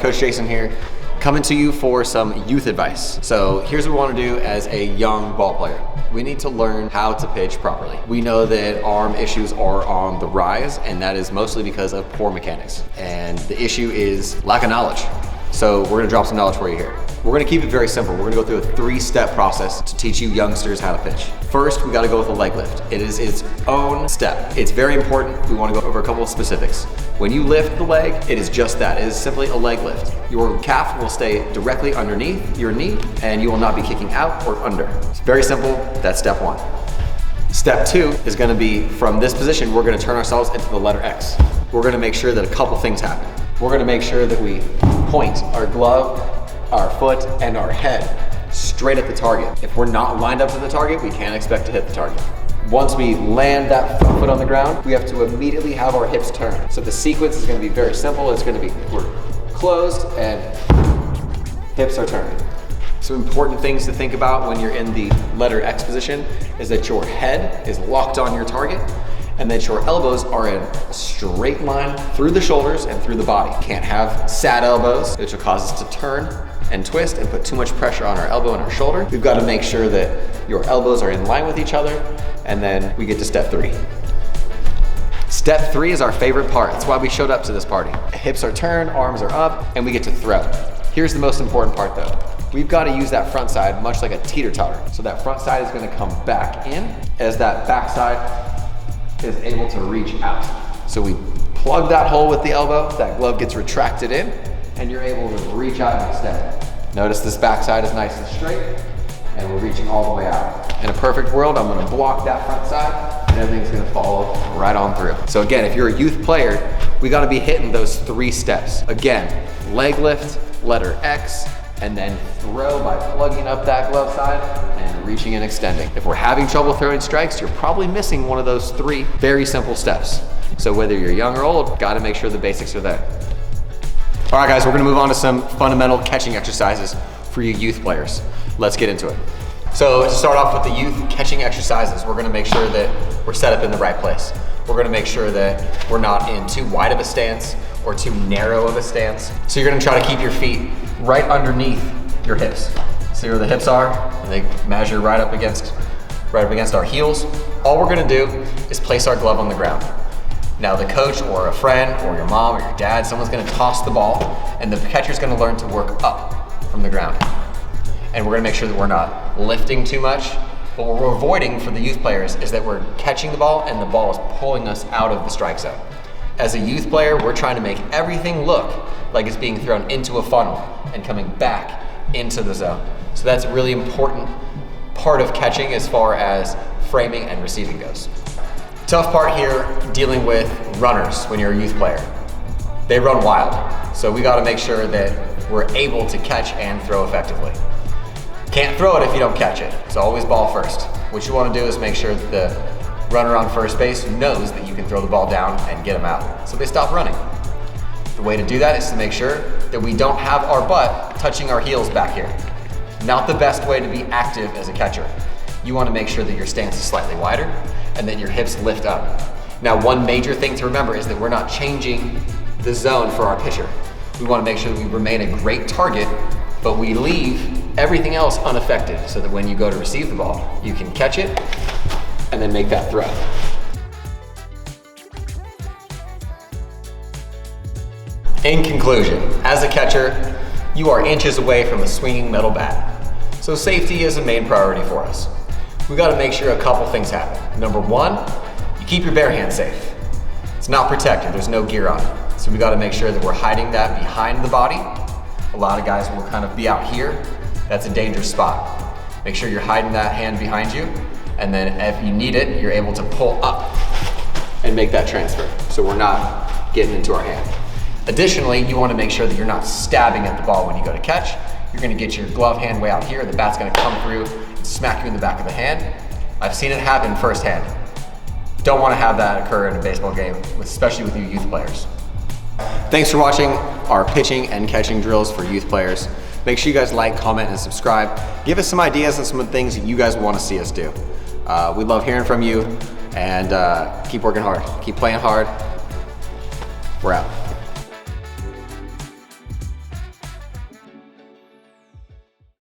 Coach Jason here, coming to you for some youth advice. So here's what we want to do as a young ball player. We need to learn how to pitch properly. We know that arm issues are on the rise, and that is mostly because of poor mechanics. And the issue is lack of knowledge. So we're gonna drop some knowledge for you here. We're gonna keep it very simple. We're gonna go through a 3-step process to teach you youngsters how to pitch. First, we gotta go with a leg lift. It is its own step. It's very important. We wanna go over a couple of specifics. When you lift the leg, it is just that. It is simply a leg lift. Your calf will stay directly underneath your knee, and you will not be kicking out or under. It's very simple. That's step 1. Step 2 is gonna be from this position, we're gonna turn ourselves into the letter X. We're gonna make sure that a couple things happen. We're gonna make sure that we point our glove, our foot, and our head straight at the target. If we're not lined up to the target, we can't expect to hit the target. Once we land that foot on the ground, we have to immediately have our hips turn. So the sequence is gonna be very simple. It's gonna be, we're closed and hips are turned. Some important things to think about when you're in the letter X position is that your head is locked on your target and that your elbows are in a straight line through the shoulders and through the body. Can't have sad elbows, which will cause us to turn and twist and put too much pressure on our elbow and our shoulder. We've got to make sure that your elbows are in line with each other, and then we get to step 3. Step 3 is our favorite part. That's why we showed up to this party. Hips are turned, arms are up, and we get to throw. Here's the most important part though. We've got to use that front side much like a teeter-totter. So that front side is going to come back in as that back side is able to reach out. So we plug that hole with the elbow, that glove gets retracted in, and you're able to reach out and extend. Notice this backside is nice and straight, and we're reaching all the way out. In a perfect world, I'm gonna block that front side, and everything's gonna follow right on through. So again, if you're a youth player, we gotta be hitting those 3 steps. Again, leg lift, letter X, and then throw by plugging up that glove side and reaching and extending. If we're having trouble throwing strikes, you're probably missing one of those 3 very simple steps. So whether you're young or old, gotta make sure the basics are there. All right guys, we're gonna move on to some fundamental catching exercises for you youth players. Let's get into it. So to start off with the youth catching exercises, we're gonna make sure that we're set up in the right place. We're gonna make sure that we're not in too wide of a stance or too narrow of a stance. So you're gonna try to keep your feet right underneath your hips. See where the hips are? And they measure right up against our heels. All we're gonna do is place our glove on the ground. Now the coach or a friend or your mom or your dad, someone's gonna toss the ball and the catcher's gonna learn to work up from the ground. And we're gonna make sure that we're not lifting too much. What we're avoiding for the youth players is that we're catching the ball and the ball is pulling us out of the strike zone. As a youth player, we're trying to make everything look like it's being thrown into a funnel and coming back into the zone. So that's a really important part of catching as far as framing and receiving goes. Tough part here, dealing with runners when you're a youth player. They run wild, so we gotta make sure that we're able to catch and throw effectively. Can't throw it if you don't catch it, so always ball first. What you wanna do is make sure that the runner on first base knows that you can throw the ball down and get them out, so they stop running. The way to do that is to make sure that we don't have our butt touching our heels back here. Not the best way to be active as a catcher. You wanna make sure that your stance is slightly wider and that your hips lift up. Now, one major thing to remember is that we're not changing the zone for our pitcher. We wanna make sure that we remain a great target, but we leave everything else unaffected so that when you go to receive the ball, you can catch it and then make that throw. In conclusion, as a catcher, you are inches away from a swinging metal bat. So safety is a main priority for us. We gotta make sure a couple things happen. Number 1, you keep your bare hand safe. It's not protected, there's no gear on it. So we gotta make sure that we're hiding that behind the body. A lot of guys will kind of be out here. That's a dangerous spot. Make sure you're hiding that hand behind you, and then if you need it, you're able to pull up and make that transfer. So we're not getting into our hand. Additionally, you wanna make sure that you're not stabbing at the ball when you go to catch. You're gonna get your glove hand way out here, the bat's gonna come through and smack you in the back of the hand. I've seen it happen firsthand. Don't wanna have that occur in a baseball game, especially with you youth players. Thanks for watching our pitching and catching drills for youth players. Make sure you guys like, comment, and subscribe. Give us some ideas and some of the things that you guys wanna see us do. We love hearing from you, and keep working hard, keep playing hard. We're out.